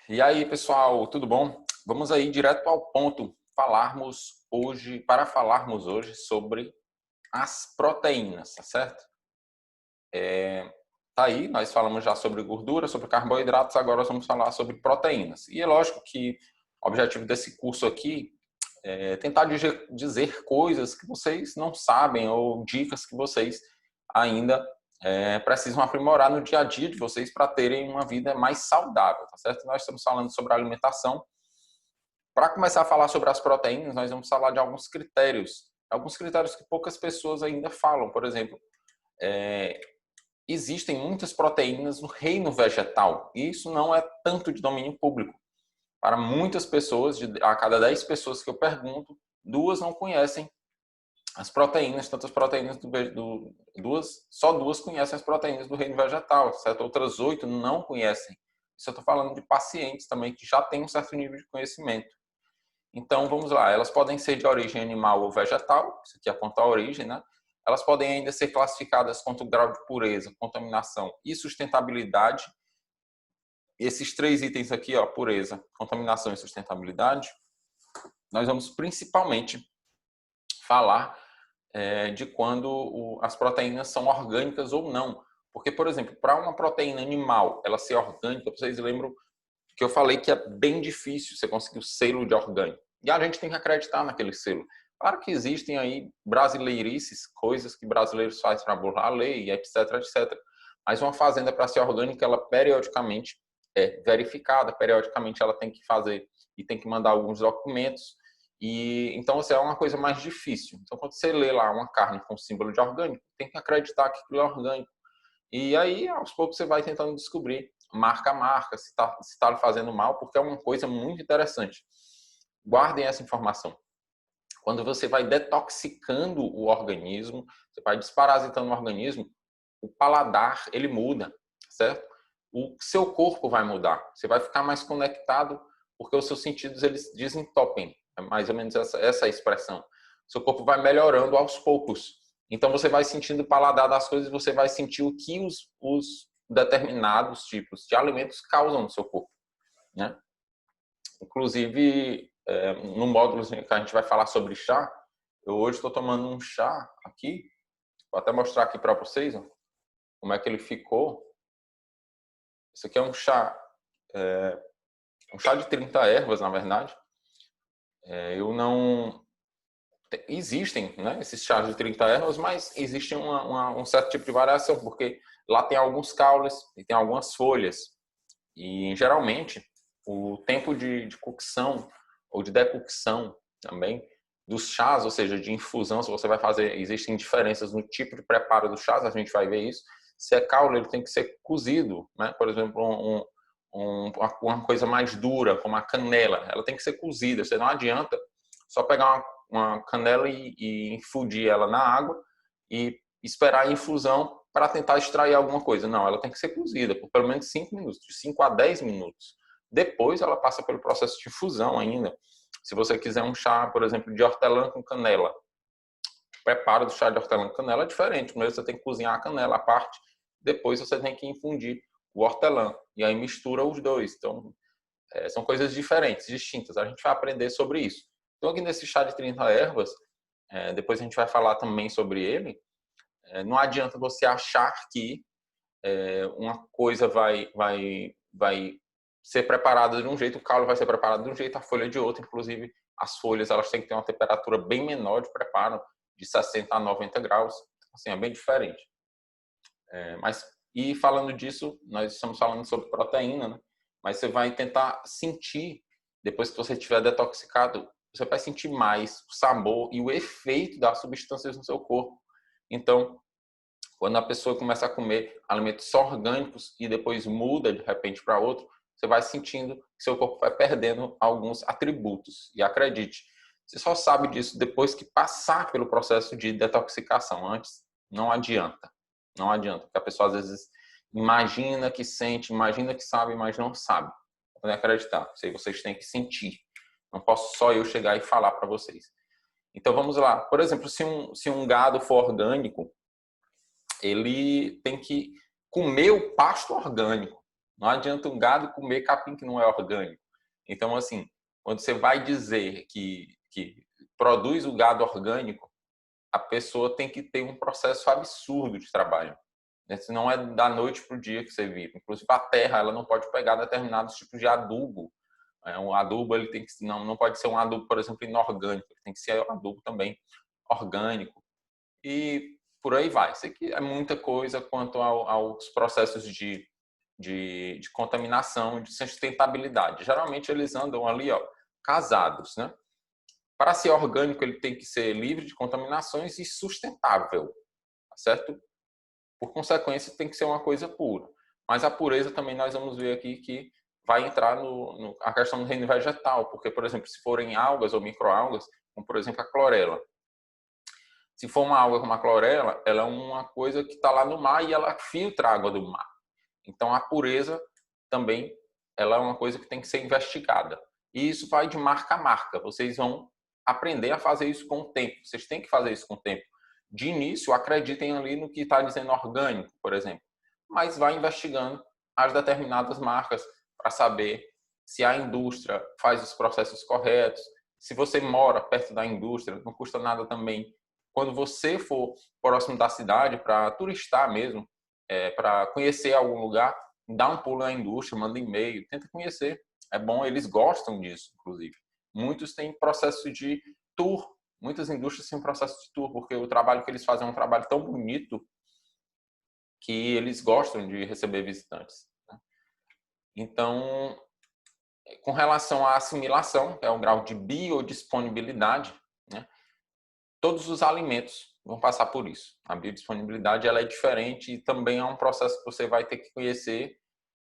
E aí, pessoal, tudo bom? Vamos aí direto ao ponto, para falarmos hoje sobre as proteínas, tá certo? Tá aí, nós falamos já sobre gordura, sobre carboidratos, agora nós vamos falar sobre proteínas. E é lógico que o objetivo desse curso aqui é tentar dizer coisas que vocês não sabem ou dicas que vocês ainda precisam aprimorar no dia a dia de vocês para terem uma vida mais saudável, tá certo? Nós estamos falando sobre alimentação. Para começar a falar sobre as proteínas, nós vamos falar de alguns critérios que poucas pessoas ainda falam. Por exemplo, é, existem muitas proteínas no reino vegetal, e isso não é tanto de domínio público. Para muitas pessoas, a cada 10 pessoas que eu pergunto, duas não conhecem as proteínas, tantas proteínas só duas conhecem as proteínas do reino vegetal, certo? Outras 8 não conhecem. Isso eu estou falando de pacientes também que já têm um certo nível de conhecimento. Então, vamos lá, elas podem ser de origem animal ou vegetal, isso aqui aponta a origem, né? Elas podem ainda ser classificadas quanto grau de pureza, contaminação e sustentabilidade. Esses três itens aqui, ó, pureza, contaminação e sustentabilidade, nós vamos principalmente falar de quando as proteínas são orgânicas ou não. Porque, por exemplo, para uma proteína animal ela ser orgânica, vocês lembram que eu falei que é bem difícil você conseguir o selo de orgânico. E a gente tem que acreditar naquele selo. Claro que existem aí brasileirices, coisas que brasileiros fazem para burlar a lei, etc, etc. Mas uma fazenda, para ser orgânica, ela periodicamente é verificada, periodicamente ela tem que fazer e tem que mandar alguns documentos. E então, é uma coisa mais difícil. Então, quando você lê lá uma carne com símbolo de orgânico, tem que acreditar que aquilo é orgânico. E aí, aos poucos, você vai tentando descobrir, marca a marca, se tá lhe fazendo mal, porque é uma coisa muito interessante. Guardem essa informação. Quando você vai detoxicando o organismo, você vai desparasitando o organismo, o paladar, ele muda, certo? O seu corpo vai mudar. Você vai ficar mais conectado, porque os seus sentidos, eles desentopem. É mais ou menos essa expressão. Seu corpo vai melhorando aos poucos. Então, você vai sentindo o paladar das coisas, você vai sentir o que os determinados tipos de alimentos causam no seu corpo, né? Inclusive, no módulo que a gente vai falar sobre chá, eu hoje estou tomando um chá aqui, vou até mostrar aqui para vocês, ó, como é que ele ficou. Isso aqui é um chá de 30 ervas, na verdade. Eu não... Existem, né, esses chás de 30 ervas, mas existe um certo tipo de variação, porque lá tem alguns caules e tem algumas folhas. E, geralmente, o tempo de cocção ou de decocção também dos chás, ou seja, de infusão, se você vai fazer, existem diferenças no tipo de preparo dos chás, a gente vai ver isso. Se é caule, ele tem que ser cozido, né? Por exemplo, uma coisa mais dura, como a canela, ela tem que ser cozida. Você não adianta só pegar uma canela e infundir ela na água e esperar a infusão para tentar extrair alguma coisa. Não, ela tem que ser cozida por pelo menos 5 minutos, de 5 a 10 minutos. Depois ela passa pelo processo de infusão ainda. Se você quiser um chá, por exemplo, de hortelã com canela, o preparo do chá de hortelã com canela é diferente. Primeiro você tem que cozinhar a canela à parte, depois você tem que infundir o hortelã. E aí mistura os dois. Então, são coisas diferentes, distintas. A gente vai aprender sobre isso. Então, aqui nesse chá de 30 ervas, depois a gente vai falar também sobre ele. Não adianta você achar que uma coisa vai ser preparada de um jeito, o caule vai ser preparado de um jeito, a folha de outro. Inclusive, as folhas elas têm que ter uma temperatura bem menor de preparo, de 60 a 90 graus. Assim, é bem diferente. E falando disso, nós estamos falando sobre proteína, né? Mas você vai tentar sentir, depois que você estiver detoxicado, você vai sentir mais o sabor e o efeito das substâncias no seu corpo. Então, quando a pessoa começa a comer alimentos só orgânicos e depois muda de repente para outro, você vai sentindo que seu corpo vai perdendo alguns atributos. E acredite, você só sabe disso depois que passar pelo processo de detoxicação. Antes, não adianta. Não adianta, porque a pessoa às vezes imagina que sente, imagina que sabe, mas não sabe. Não é acreditar. Isso aí vocês têm que sentir. Não posso só eu chegar e falar para vocês. Então vamos lá. Por exemplo, se um gado for orgânico, ele tem que comer o pasto orgânico. Não adianta um gado comer capim que não é orgânico. Então, assim, quando você vai dizer que produz o gado orgânico, a pessoa tem que ter um processo absurdo de trabalho. Não é da noite para o dia que você vive. Inclusive, a terra ela não pode pegar determinados tipos de adubo. Um adubo ele tem que não pode ser um adubo, por exemplo, inorgânico. Ele tem que ser um adubo também orgânico. E por aí vai. Isso aqui é muita coisa quanto aos processos de contaminação, de sustentabilidade. Geralmente eles andam ali, ó, casados, né? Para ser orgânico, ele tem que ser livre de contaminações e sustentável, tá certo? Por consequência, tem que ser uma coisa pura. Mas a pureza também nós vamos ver aqui que vai entrar a questão do reino vegetal, porque, por exemplo, se forem algas ou microalgas, como por exemplo a clorela. Se for uma alga como a clorela, ela é uma coisa que está lá no mar e ela filtra a água do mar. Então a pureza também ela é uma coisa que tem que ser investigada. E isso vai de marca a marca. Vocês vão aprender a fazer isso com o tempo. Vocês têm que fazer isso com o tempo. De início, acreditem ali no que está dizendo orgânico, por exemplo. Mas vai investigando as determinadas marcas para saber se a indústria faz os processos corretos. Se você mora perto da indústria, não custa nada também. Quando você for próximo da cidade para turistar mesmo, para conhecer algum lugar, dá um pulo na indústria, manda e-mail, tenta conhecer. É bom, eles gostam disso, inclusive. Muitos têm processo de tour, muitas indústrias têm processo de tour, porque o trabalho que eles fazem é um trabalho tão bonito que eles gostam de receber visitantes. Né? Então, com relação à assimilação, que é o grau de biodisponibilidade, né? Todos os alimentos vão passar por isso. A biodisponibilidade ela é diferente e também é um processo que você vai ter que conhecer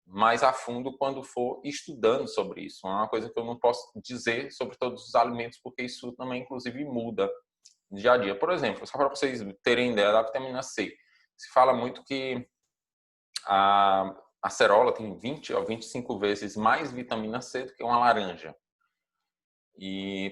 mais a fundo quando for estudando sobre isso. É uma coisa que eu não posso dizer sobre todos os alimentos, porque isso também, inclusive, muda no dia a dia. Por exemplo, só para vocês terem ideia da vitamina C, se fala muito que a acerola tem 20 ou 25 vezes mais vitamina C do que uma laranja.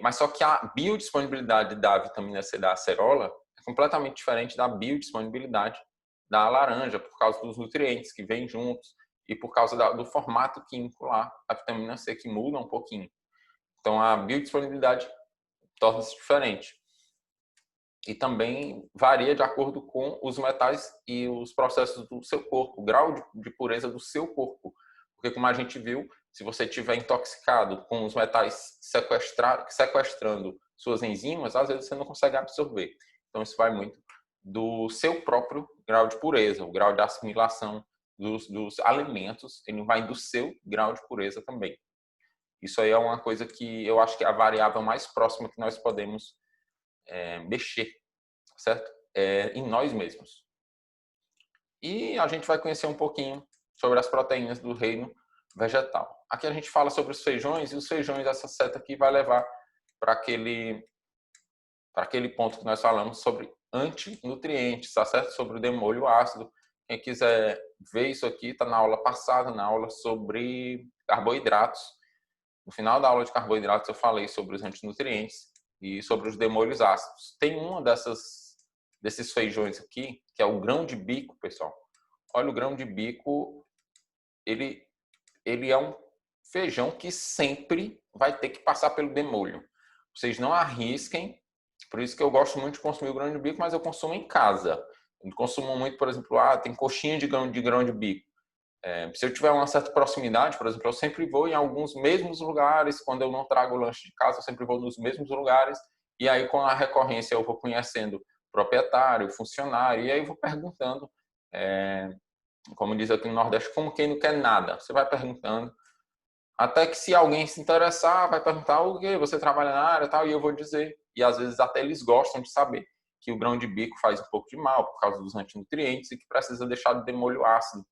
Mas só que a biodisponibilidade da vitamina C da acerola é completamente diferente da biodisponibilidade da laranja, por causa dos nutrientes que vêm juntos e por causa do formato químico lá da vitamina C, que muda um pouquinho. Então, a biodisponibilidade torna-se diferente. E também varia de acordo com os metais e os processos do seu corpo, o grau de pureza do seu corpo. Porque, como a gente viu, se você estiver intoxicado com os metais sequestrando suas enzimas, às vezes você não consegue absorver. Então, isso vai muito do seu próprio grau de pureza, o grau de assimilação dos alimentos, ele vai do seu grau de pureza também. Isso aí é uma coisa que eu acho que é a variável mais próxima que nós podemos mexer, certo? Em nós mesmos. E a gente vai conhecer um pouquinho sobre as proteínas do reino vegetal. Aqui a gente fala sobre os feijões, e os feijões, essa seta aqui vai levar para aquele ponto que nós falamos sobre antinutrientes, tá certo? Sobre o demolho ácido. Quem quiser ver isso aqui, está na aula passada, na aula sobre carboidratos. No final da aula de carboidratos eu falei sobre os antinutrientes e sobre os demolhos ácidos. Tem uma desses feijões aqui, que é o grão de bico, pessoal. Olha, o grão de bico, ele é um feijão que sempre vai ter que passar pelo demolho. Vocês não arrisquem, por isso que eu gosto muito de consumir o grão de bico, mas eu consumo em casa. Eu consumo muito, por exemplo, tem coxinha de grão de bico. Se eu tiver uma certa proximidade, por exemplo, eu sempre vou em alguns mesmos lugares, quando eu não trago o lanche de casa, eu sempre vou nos mesmos lugares, e aí com a recorrência eu vou conhecendo proprietário, funcionário, e aí eu vou perguntando, como diz aqui no Nordeste, como quem não quer nada. Você vai perguntando, até que se alguém se interessar, vai perguntar o que você trabalha na área, tal, e eu vou dizer. E às vezes até eles gostam de saber que o grão de bico faz um pouco de mal por causa dos antinutrientes e que precisa deixar de demolho ácido.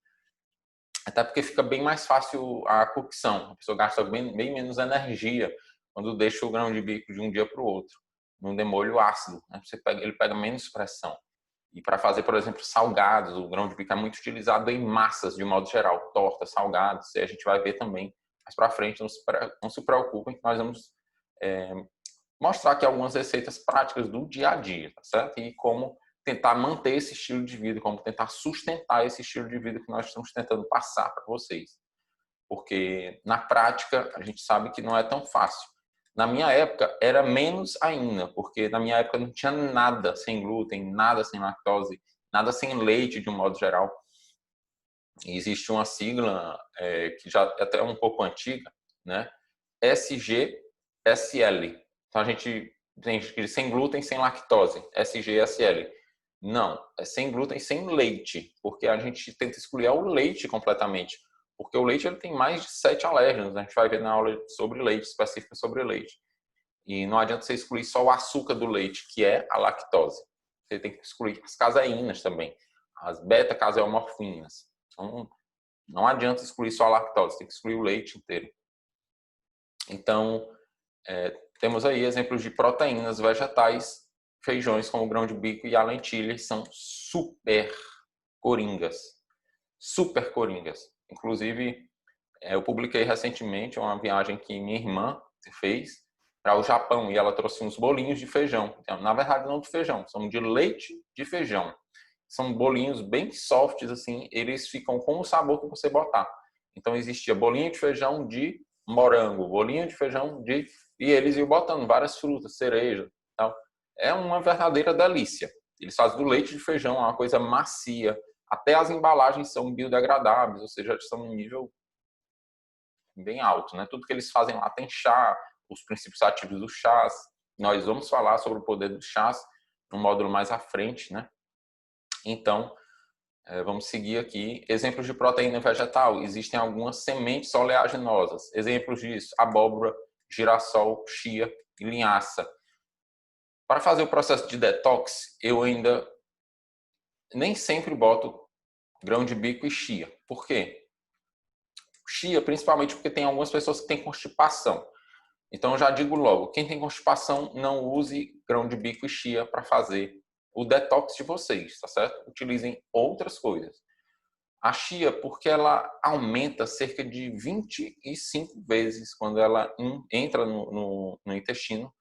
Até porque fica bem mais fácil a cocção. A pessoa gasta bem menos energia quando deixa o grão de bico de um dia para o outro, num demolho ácido. Né? Ele pega menos pressão. E para fazer, por exemplo, salgados, o grão de bico é muito utilizado em massas, de modo geral, tortas, salgados, e a gente vai ver também mais para frente. Não se preocupem que nós vamos mostrar aqui algumas receitas práticas do dia a dia, tá certo? E como tentar manter esse estilo de vida, como tentar sustentar esse estilo de vida que nós estamos tentando passar para vocês. porque na prática a gente sabe que não é tão fácil. Na minha época era menos ainda, porque na minha época não tinha nada sem glúten, nada sem lactose, nada sem leite de um modo geral. E existe uma sigla que já é até um pouco antiga, né? SGSL. Então a gente tem sem glúten, sem lactose, SGSL. Não, é sem glúten, sem leite, porque a gente tenta excluir o leite completamente, porque o leite ele tem mais de 7 alérgenos, a gente vai ver na aula sobre leite, específica sobre leite. E não adianta você excluir só o açúcar do leite, que é a lactose. Você tem que excluir as caseínas também, as beta-caseomorfinas. Então, não adianta excluir só a lactose, tem que excluir o leite inteiro. Então, temos aí exemplos de proteínas vegetais, feijões como o grão de bico e a lentilha, são super coringas. Super coringas. Inclusive, eu publiquei recentemente uma viagem que minha irmã fez para o Japão e ela trouxe uns bolinhos de feijão. Então, na verdade, não de feijão, são de leite de feijão. São bolinhos bem softs, assim, eles ficam com o sabor que você botar. Então, existia bolinho de feijão de morango, bolinho de feijão de... E eles iam botando várias frutas, cereja, tal. É uma verdadeira delícia. Eles fazem do leite de feijão uma coisa macia. Até as embalagens são biodegradáveis, ou seja, estão em nível bem alto, né? Tudo que eles fazem lá tem chá, os princípios ativos dos chás. Nós vamos falar sobre o poder dos chás no módulo mais à frente, né? Então, vamos seguir aqui. Exemplos de proteína vegetal. Existem algumas sementes oleaginosas. Exemplos disso, abóbora, girassol, chia e linhaça. Para fazer o processo de detox, eu ainda nem sempre boto grão de bico e chia. Por quê? Chia, principalmente porque tem algumas pessoas que têm constipação. Então, eu já digo logo, quem tem constipação, não use grão de bico e chia para fazer o detox de vocês, tá certo? Utilizem outras coisas. A chia, porque ela aumenta cerca de 25 vezes quando ela entra no intestino,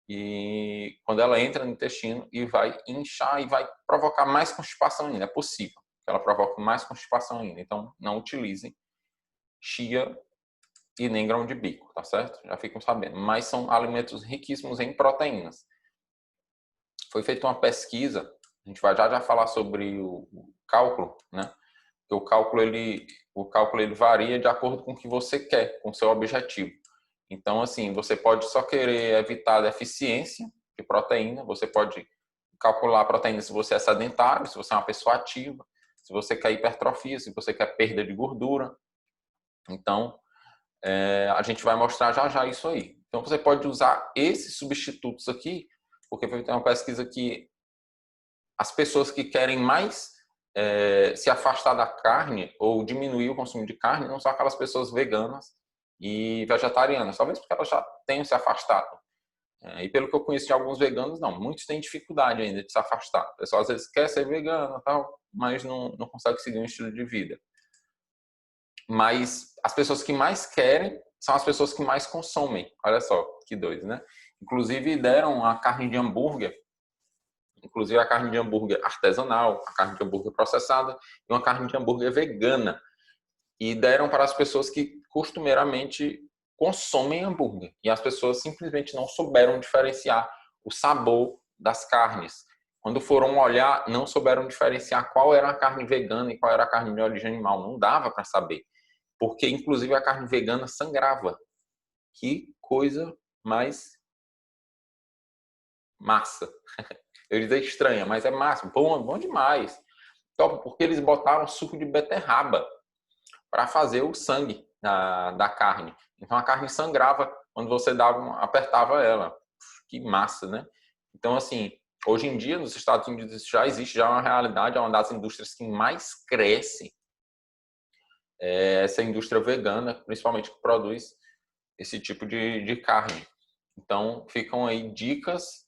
e quando ela entra no intestino e vai inchar e vai provocar mais constipação ainda. É possível que ela provoque mais constipação ainda. Então, não utilizem chia e nem grão de bico, tá certo? Já ficam sabendo. Mas são alimentos riquíssimos em proteínas. Foi feita uma pesquisa, a gente vai já falar sobre o cálculo, né? O cálculo ele varia de acordo com o que você quer, com o seu objetivo. Então, assim, você pode só querer evitar a deficiência de proteína, você pode calcular a proteína se você é sedentário, se você é uma pessoa ativa, se você quer hipertrofia, se você quer perda de gordura. Então, a gente vai mostrar já isso aí. Então, você pode usar esses substitutos aqui, porque foi uma pesquisa que as pessoas que querem mais se afastar da carne ou diminuir o consumo de carne não são aquelas pessoas veganas e vegetarianas, talvez porque elas já tenham se afastado. E pelo que eu conheço de alguns veganos, não, muitos têm dificuldade ainda de se afastar. O pessoal às vezes quer ser vegano, tal, mas não consegue seguir um estilo de vida. Mas as pessoas que mais querem são as pessoas que mais consomem. Olha só, que doido, né? Inclusive deram a carne de hambúrguer, inclusive a carne de hambúrguer artesanal, a carne de hambúrguer processada e uma carne de hambúrguer vegana. E deram para as pessoas que costumeiramente consomem hambúrguer. E as pessoas simplesmente não souberam diferenciar o sabor das carnes. Quando foram olhar, não souberam diferenciar qual era a carne vegana e qual era a carne de origem animal. Não dava para saber. Porque, inclusive, a carne vegana sangrava. Que coisa mais massa. Eu ia dizer estranha, mas é massa. Bom demais. Top, porque eles botaram suco de beterraba para fazer o sangue da carne. Então, a carne sangrava quando você apertava ela. Que massa, né? Então, assim, hoje em dia, nos Estados Unidos, já existe uma realidade, é uma das indústrias que mais cresce, essa indústria vegana, principalmente que produz esse tipo de carne. Então, ficam aí dicas,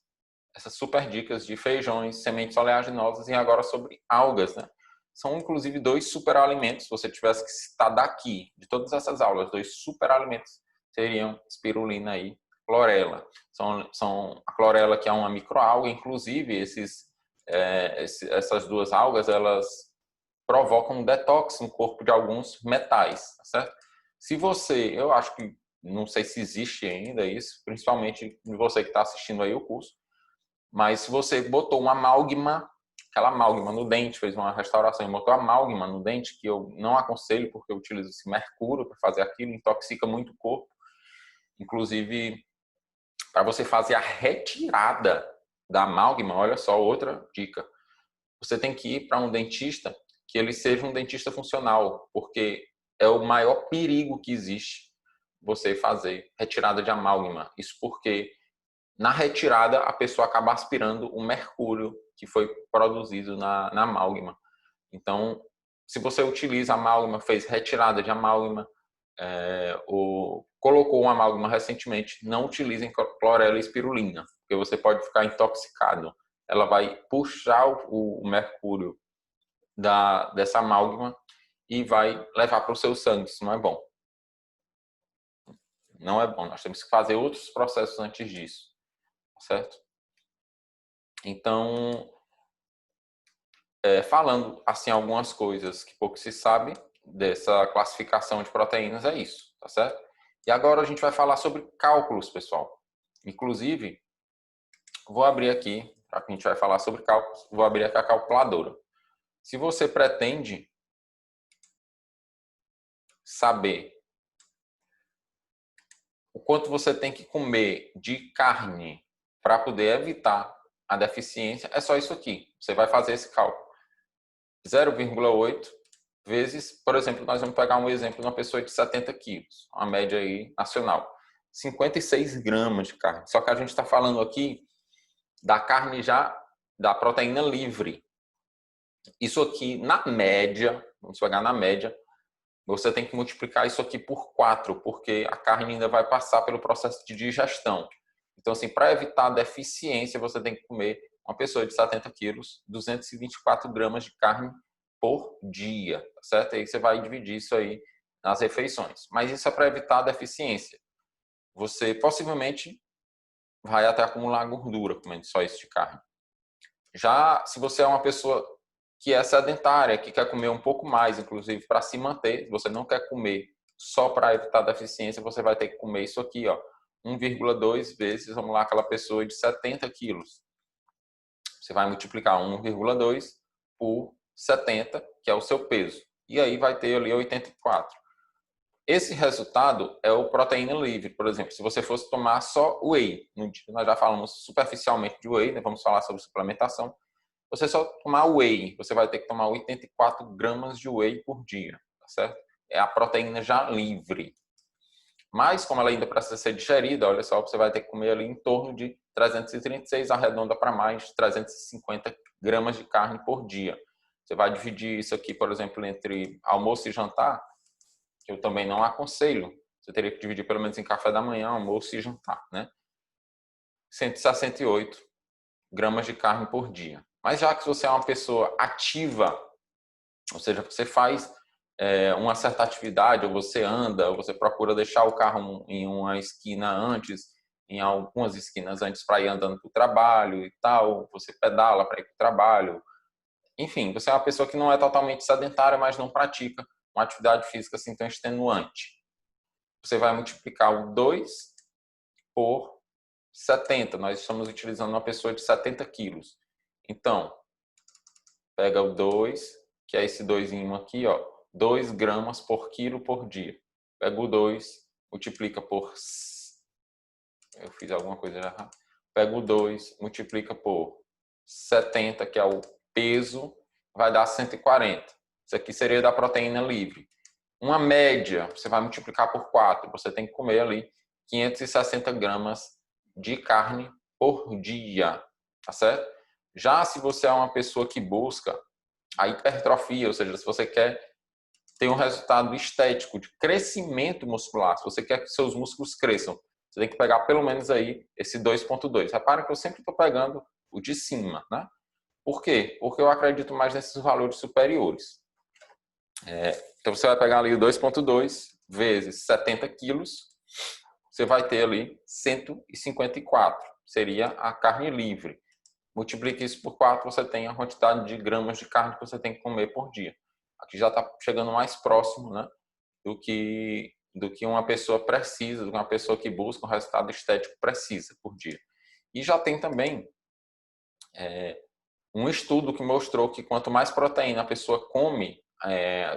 essas super dicas de feijões, sementes oleaginosas e agora sobre algas, né? São, inclusive, 2 superalimentos. Se você tivesse que citar daqui, de todas essas aulas, 2 superalimentos seriam espirulina e clorela. São a clorela, que é uma microalga, inclusive, essas 2 algas, elas provocam um detox no corpo de alguns metais, tá certo? Se você, eu acho que, não sei se existe ainda isso, principalmente você que está assistindo aí o curso, mas se você botou uma amálgama, aquela amálgama no dente, fez uma restauração e botou amálgama no dente, que eu não aconselho porque eu utilizo esse mercúrio para fazer aquilo, intoxica muito o corpo. Inclusive, para você fazer a retirada da amálgama, olha só outra dica. Você tem que ir para um dentista que ele seja um dentista funcional, porque é o maior perigo que existe você fazer retirada de amálgama. Isso porque na retirada a pessoa acaba aspirando o mercúrio que foi produzido na amálgama. Então, se você utiliza amálgama, fez retirada de amálgama, ou colocou uma amálgama recentemente, não utilizem clorela e espirulina, porque você pode ficar intoxicado. Ela vai puxar o mercúrio dessa amálgama e vai levar para o seu sangue. Isso não é bom. Não é bom. Nós temos que fazer outros processos antes disso, certo? Então, falando assim algumas coisas que pouco se sabe dessa classificação de proteínas, é isso, tá certo? E agora a gente vai falar sobre cálculos, pessoal. Inclusive, vou abrir aqui, já que a gente vai falar sobre cálculos, vou abrir aqui a calculadora. Se você pretende saber o quanto você tem que comer de carne para poder evitar a deficiência, é só isso aqui. Você vai fazer esse cálculo. 0,8 vezes, por exemplo, nós vamos pegar um exemplo de uma pessoa de 70 quilos, uma média aí nacional. 56 gramas de carne. Só que a gente está falando aqui da carne já, da proteína livre. Isso aqui, na média, vamos pegar na média, você tem que multiplicar isso aqui por 4, porque a carne ainda vai passar pelo processo de digestão. Então, assim, para evitar a deficiência, você tem que comer, uma pessoa de 70 quilos, 224 gramas de carne por dia, tá certo? Aí você vai dividir isso aí nas refeições. Mas isso é para evitar a deficiência. Você possivelmente vai até acumular gordura comendo só isso de carne. Já se você é uma pessoa que é sedentária, que quer comer um pouco mais, inclusive para se manter, você não quer comer só para evitar deficiência, você vai ter que comer isso aqui, ó, 1,2 vezes, vamos lá, aquela pessoa de 70 quilos. Você vai multiplicar 1,2 por 70, que é o seu peso. E aí vai ter ali 84. Esse resultado é o proteína livre. Por exemplo, se você fosse tomar só whey, nós já falamos superficialmente de whey, né? Vamos falar sobre suplementação. Você só tomar whey, você vai ter que tomar 84 gramas de whey por dia, tá certo? É a proteína já livre. Mas, como ela ainda precisa ser digerida, olha só, você vai ter que comer ali em torno de 336, arredonda para mais, 350 gramas de carne por dia. Você vai dividir isso aqui, por exemplo, entre almoço e jantar, que eu também não aconselho. Você teria que dividir pelo menos em café da manhã, almoço e jantar, né? 168 gramas de carne por dia. Mas já que você é uma pessoa ativa, ou seja, você faz uma certa atividade, ou você anda, ou você procura deixar o carro em uma esquina antes, em algumas esquinas antes para ir andando para o trabalho e tal, você pedala para ir para o trabalho. Enfim, você é uma pessoa que não é totalmente sedentária, mas não pratica uma atividade física assim tão extenuante. Você vai multiplicar o 2 por 70. Nós estamos utilizando uma pessoa de 70 quilos. Então, pega o 2, que é esse 2 aqui, ó, 2 gramas por quilo por dia. Pega o 2, multiplica por... Eu fiz alguma coisa errada. Pega o 2, multiplica por 70, que é o peso, vai dar 140. Isso aqui seria da proteína livre. Uma média, você vai multiplicar por 4. Você tem que comer ali 560 gramas de carne por dia, tá certo? Já se você é uma pessoa que busca a hipertrofia, ou seja, se você quer ter um resultado estético de crescimento muscular, se você quer que seus músculos cresçam, você tem que pegar pelo menos aí esse 2,2. Repara que eu sempre estou pegando o de cima, né? Por quê? Porque eu acredito mais nesses valores superiores. Então você vai pegar ali o 2,2 vezes 70 quilos, você vai ter ali 154, seria a carne livre. Multiplique isso por 4, você tem a quantidade de gramas de carne que você tem que comer por dia. Aqui já está chegando mais próximo, né, do que do que uma pessoa precisa, do que uma pessoa que busca um resultado estético precisa por dia. E já tem também um estudo que mostrou que quanto mais proteína a pessoa come,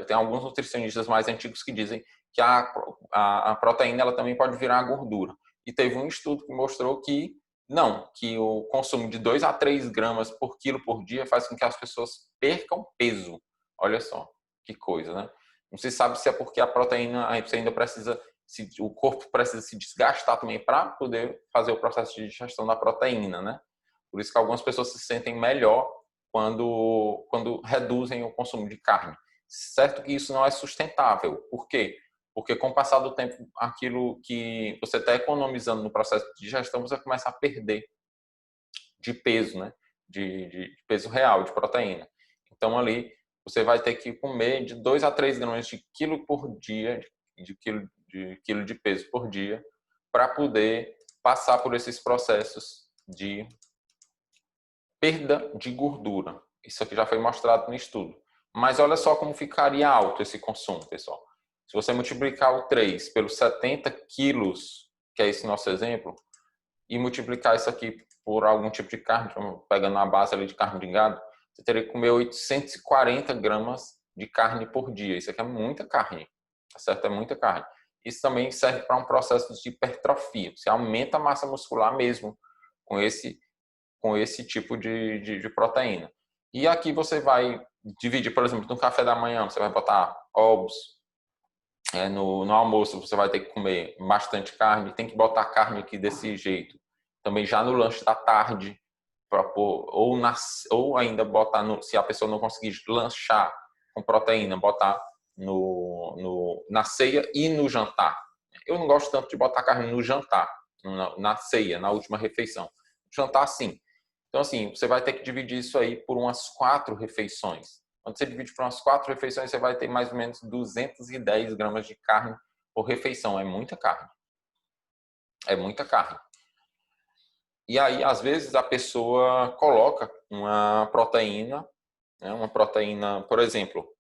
tem alguns nutricionistas mais antigos que dizem que a proteína ela também pode virar gordura. E teve um estudo que mostrou que não, que o consumo de 2 a 3 gramas por quilo por dia faz com que as pessoas percam peso. Olha só, que coisa, né? Não se sabe se é porque a proteína, você ainda precisa, o corpo precisa se desgastar também para poder fazer o processo de digestão da proteína, né? Por isso que algumas pessoas se sentem melhor quando reduzem o consumo de carne. Certo que isso não é sustentável. Por quê? Porque com o passar do tempo, aquilo que você está economizando no processo de digestão, você começa a perder de peso, né? De peso real, de proteína. Então, ali, você vai ter que comer de 2 a 3 gramas de quilo por dia, de quilo de peso por dia, para poder passar por esses processos de perda de gordura. Isso aqui já foi mostrado no estudo. Mas olha só como ficaria alto esse consumo, pessoal. Se você multiplicar o 3 pelos 70 quilos, que é esse nosso exemplo, e multiplicar isso aqui por algum tipo de carne, pegando a base ali de carne de gado, você teria que comer 840 gramas de carne por dia. Isso aqui é muita carne, tá certo? É muita carne. Isso também serve para um processo de hipertrofia. Você aumenta a massa muscular mesmo com esse tipo de proteína. E aqui você vai dividir, por exemplo, no café da manhã, você vai botar ovos. No almoço você vai ter que comer bastante carne, tem que botar carne aqui desse jeito. Também já no lanche da tarde, ou ainda botar, se a pessoa não conseguir lanchar com proteína, botar na ceia e no jantar. Eu não gosto tanto de botar carne no jantar, na ceia, na última refeição. Jantar, sim. Então, assim, você vai ter que dividir isso aí por umas 4 refeições. Quando você divide por umas 4 refeições, você vai ter mais ou menos 210 gramas de carne por refeição. É muita carne. É muita carne. E aí, às vezes, a pessoa coloca uma proteína, né, por exemplo,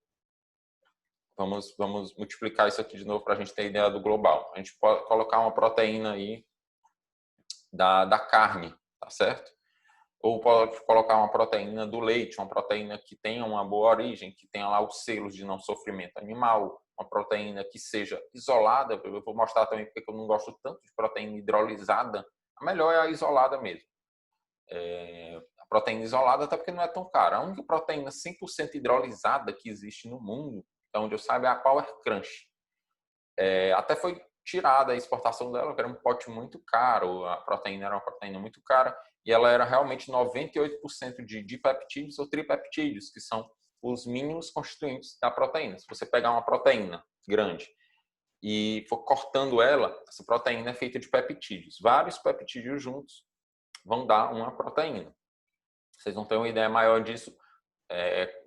vamos multiplicar isso aqui de novo para a gente ter ideia do global. A gente pode colocar uma proteína aí da carne, tá certo? Ou pode colocar uma proteína do leite, uma proteína que tenha uma boa origem, que tenha lá os selos de não sofrimento animal, uma proteína que seja isolada. Eu vou mostrar também porque eu não gosto tanto de proteína hidrolisada. A melhor é a isolada mesmo. A proteína isolada, até porque não é tão cara. A única proteína 100% hidrolisada que existe no mundo, até onde eu saiba, é a Power Crunch. Até foi tirada a exportação dela, que era um pote muito caro, a proteína era uma proteína muito cara, e ela era realmente 98% de dipeptídeos ou tripeptídeos, que são os mínimos constituintes da proteína. Se você pegar uma proteína grande e for cortando ela, essa proteína é feita de peptídeos. Vários peptídeos juntos vão dar uma proteína. Vocês vão ter uma ideia maior disso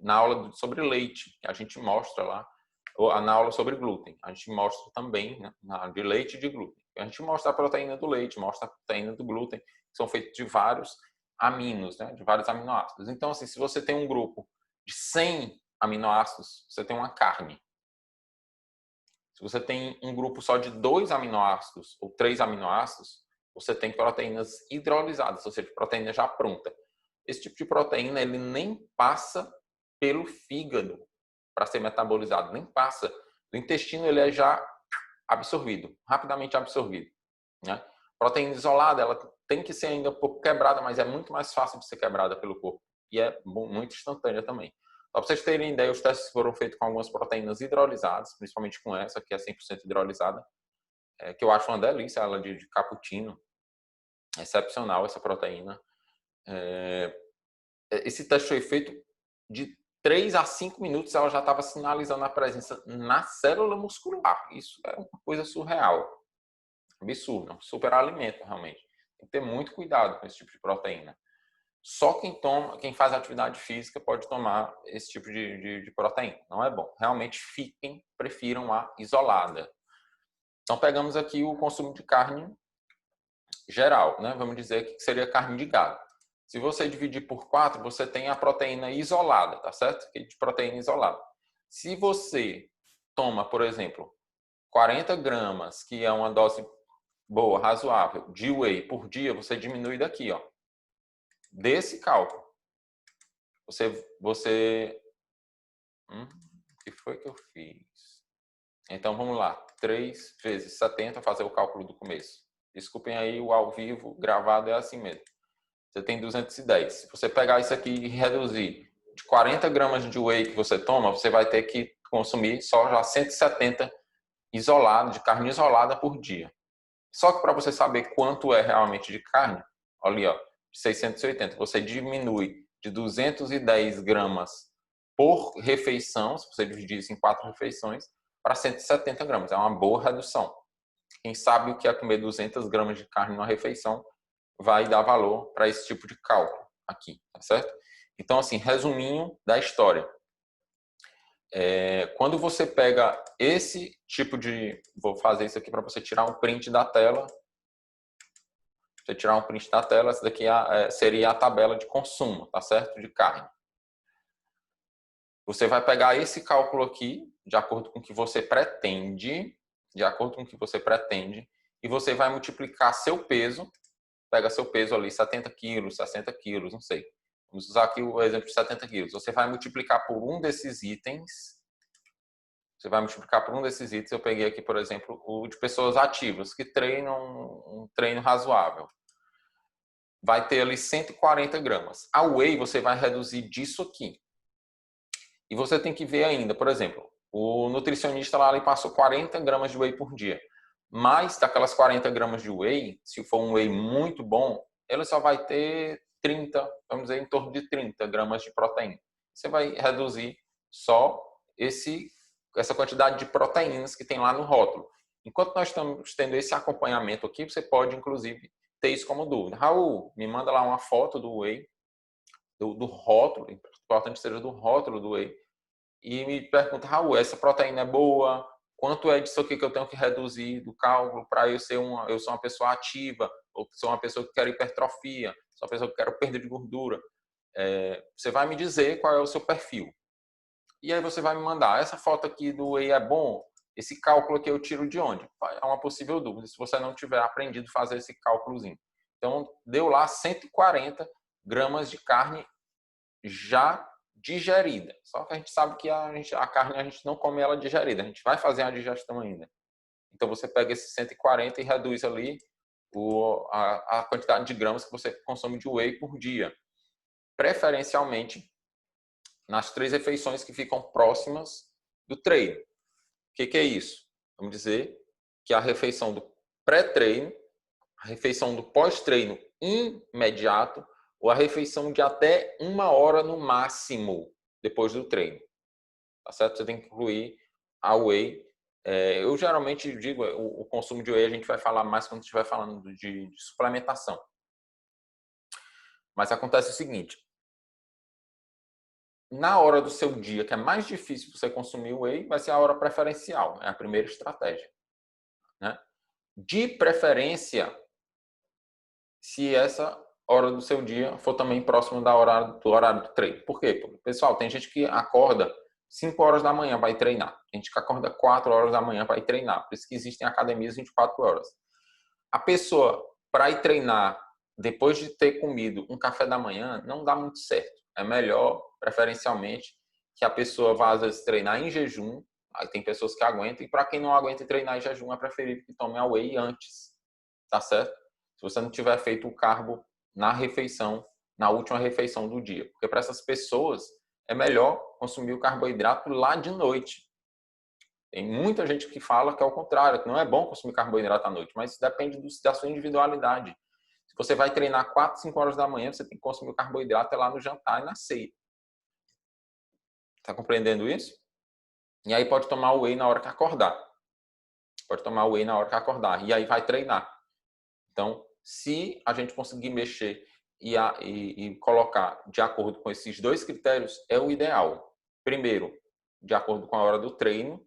na aula sobre leite, que a gente mostra lá, ou na aula sobre glúten. A gente mostra também, né, de leite e de glúten. A gente mostra a proteína do leite, mostra a proteína do glúten, que são feitos de vários aminos, né, de vários aminoácidos. Então, assim, se você tem um grupo de 100 aminoácidos, você tem uma carne. Se você tem um grupo só de 2 aminoácidos ou 3 aminoácidos, você tem proteínas hidrolisadas, ou seja, proteína já pronta. Esse tipo de proteína ele nem passa pelo fígado para ser metabolizado, nem passa. Do intestino ele é já absorvido, rapidamente absorvido. Né? Proteína isolada, ela tem que ser ainda um pouco quebrada, mas é muito mais fácil de ser quebrada pelo corpo. E é muito instantânea também. Só para vocês terem ideia, os testes foram feitos com algumas proteínas hidrolisadas, principalmente com essa, que é 100% hidrolisada, que eu acho uma delícia, ela de cappuccino. Excepcional essa proteína. Esse teste foi feito de 3 a 5 minutos, ela já estava sinalizando a presença na célula muscular. Isso é uma coisa surreal. Absurdo, um superalimento, realmente. Tem que ter muito cuidado com esse tipo de proteína. Só quem faz atividade física pode tomar esse tipo de proteína. Não é bom. Realmente prefiram a isolada. Então, pegamos aqui o consumo de carne geral, né? Vamos dizer que seria carne de gado. Se você dividir por 4, você tem a proteína isolada, tá certo? De proteína isolada. Se você toma, por exemplo, 40 gramas, que é uma dose boa, razoável, de whey por dia, você diminui daqui, ó. Desse cálculo. O que foi que eu fiz? Então, vamos lá. 3 vezes 70, fazer o cálculo do começo. Desculpem aí, o ao vivo gravado é assim mesmo. Você tem 210. Se você pegar isso aqui e reduzir de 40 gramas de whey que você toma, você vai ter que consumir só já 170 isolado, de carne isolada por dia. Só que para você saber quanto é realmente de carne, olha ali, ó, 680, você diminui de 210 gramas por refeição, se você dividir isso em 4 refeições, para 170 gramas. É uma boa redução. Quem sabe o que é comer 200 gramas de carne numa refeição vai dar valor para esse tipo de cálculo aqui, tá certo? Então, assim, resuminho da história. Quando você pega esse tipo de... Vou fazer isso aqui para você tirar um print da tela. Você tirar um print da tela, essa daqui seria a tabela de consumo, tá certo? De carne. Você vai pegar esse cálculo aqui, de acordo com o que você pretende, e você vai multiplicar seu peso, pega seu peso ali, 70 quilos, 60 quilos, não sei. Vamos usar aqui o exemplo de 70 quilos. Você vai multiplicar por um desses itens. Eu peguei aqui, por exemplo, o de pessoas ativas, que treinam um treino razoável. Vai ter ali 140 gramas. A whey você vai reduzir disso aqui. E você tem que ver ainda, por exemplo, o nutricionista lá ele passou 40 gramas de whey por dia. Mas daquelas 40 gramas de whey, se for um whey muito bom, ele só vai ter 30, vamos dizer, em torno de 30 gramas de proteína. Você vai reduzir só essa quantidade de proteínas que tem lá no rótulo. Enquanto nós estamos tendo esse acompanhamento aqui, você pode, inclusive, ter isso como dúvida. Raul, me manda lá uma foto do whey, do rótulo, importante que seja do rótulo do whey, e me pergunta, Raul, essa proteína é boa? Quanto é disso aqui que eu tenho que reduzir do cálculo para eu sou uma pessoa ativa, ou sou uma pessoa que quer hipertrofia, sou uma pessoa que quer perda de gordura? Você vai me dizer qual é o seu perfil. E aí você vai me mandar, essa foto aqui do whey é bom? Esse cálculo aqui eu tiro de onde? É uma possível dúvida, se você não tiver aprendido a fazer esse cálculozinho. Então, deu lá 140 gramas de carne já digerida. Só que a gente sabe que a carne a gente não come ela digerida, a gente vai fazer a digestão ainda. Então você pega esses 140 e reduz ali a quantidade de gramas que você consome de whey por dia. Preferencialmente nas 3 refeições que ficam próximas do treino. O que é isso? Vamos dizer que a refeição do pré-treino, a refeição do pós-treino imediato, ou a refeição de até 1 hora no máximo depois do treino. Tá certo? Você tem que incluir a whey. Eu geralmente digo, o consumo de whey a gente vai falar mais quando estiver falando de suplementação. Mas acontece o seguinte, na hora do seu dia, que é mais difícil você consumir whey, vai ser a hora preferencial, é a primeira estratégia. Né? De preferência, se essa hora do seu dia for também próximo do horário do treino. Por quê? Porque, pessoal, tem gente que acorda 5 horas da manhã vai treinar. Tem gente que acorda 4 horas da manhã vai treinar. Por isso que existem academias 24 horas. A pessoa, para ir treinar depois de ter comido um café da manhã, não dá muito certo. É melhor, preferencialmente, que a pessoa vá, às vezes, treinar em jejum. Aí tem pessoas que aguentam. E para quem não aguenta treinar em jejum, é preferível que tome a whey antes. Tá certo? Se você não tiver feito o carbo na refeição, na última refeição do dia. Porque para essas pessoas é melhor consumir o carboidrato lá de noite. Tem muita gente que fala que é o contrário, que não é bom consumir carboidrato à noite, mas isso depende da sua individualidade. Se você vai treinar 4, 5 horas da manhã, você tem que consumir o carboidrato lá no jantar e na ceia. Está compreendendo isso? E aí pode tomar o whey na hora que acordar. E aí vai treinar. Então, se a gente conseguir mexer e colocar de acordo com esses 2 critérios, é o ideal. Primeiro, de acordo com a hora do treino,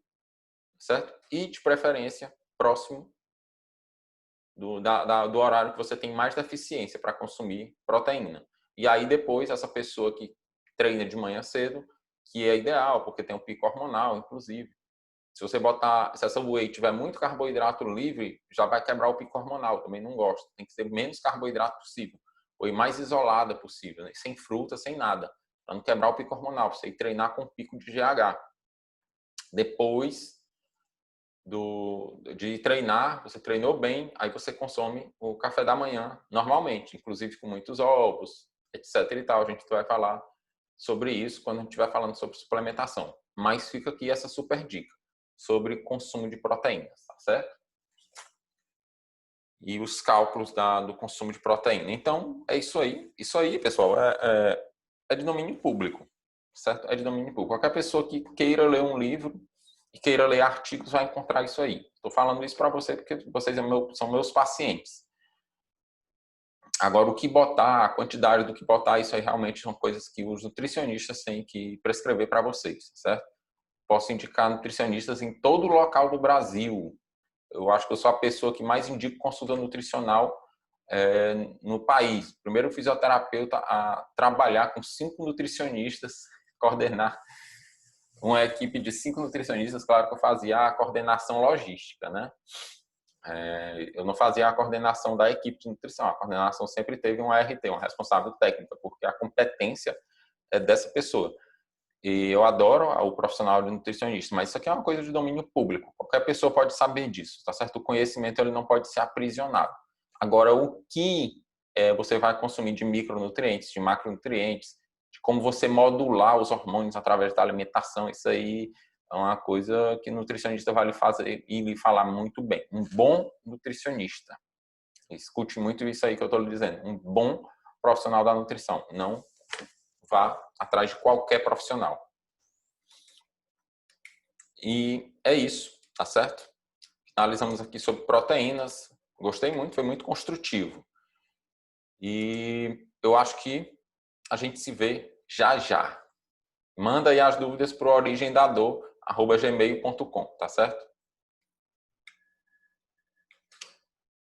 certo? E, de preferência, próximo do horário que você tem mais deficiência para consumir proteína. E aí, depois, essa pessoa que treina de manhã cedo, que é ideal, porque tem um pico hormonal, inclusive. Se você botar, se essa whey tiver muito carboidrato livre, já vai quebrar o pico hormonal. Também não gosto. Tem que ser menos carboidrato possível. Whey mais isolada possível, né? Sem fruta, sem nada. Para não quebrar o pico hormonal. Pra você ir treinar com pico de GH. Depois de treinar, você treinou bem, aí você consome o café da manhã normalmente, inclusive com muitos ovos, etc e tal. A gente vai falar sobre isso quando a gente estiver falando sobre suplementação. Mas fica aqui essa super dica sobre consumo de proteínas, tá certo? E os cálculos do consumo de proteína. Então, é isso aí. Isso aí, pessoal, é de domínio público, certo? É de domínio público. Qualquer pessoa que queira ler um livro e queira ler artigos vai encontrar isso aí. Estou falando isso para você porque vocês são meus pacientes. Agora, o que botar, a quantidade do que botar, isso aí realmente são coisas que os nutricionistas têm que prescrever para vocês, certo? Posso indicar nutricionistas em todo o local do Brasil. Eu acho que eu sou a pessoa que mais indico consulta nutricional no país. Primeiro fisioterapeuta a trabalhar com 5 nutricionistas, coordenar uma equipe de 5 nutricionistas. Claro que eu fazia a coordenação logística, né? Eu não fazia a coordenação da equipe de nutrição. A coordenação sempre teve um ART, um responsável técnico, porque a competência é dessa pessoa. E eu adoro o profissional de nutricionista, mas isso aqui é uma coisa de domínio público. Qualquer pessoa pode saber disso, tá certo? O conhecimento ele não pode ser aprisionado. Agora, o que você vai consumir de micronutrientes, de macronutrientes, de como você modular os hormônios através da alimentação, isso aí é uma coisa que o nutricionista vai lhe fazer e lhe falar muito bem. Um bom nutricionista. Escute muito isso aí que eu estou lhe dizendo. Um bom profissional da nutrição. Não vá atrás de qualquer profissional. E é isso, tá certo? Analisamos aqui sobre proteínas. Gostei muito, foi muito construtivo. E eu acho que a gente se vê já já. Manda aí as dúvidas para o origemdador@gmail.com, tá certo?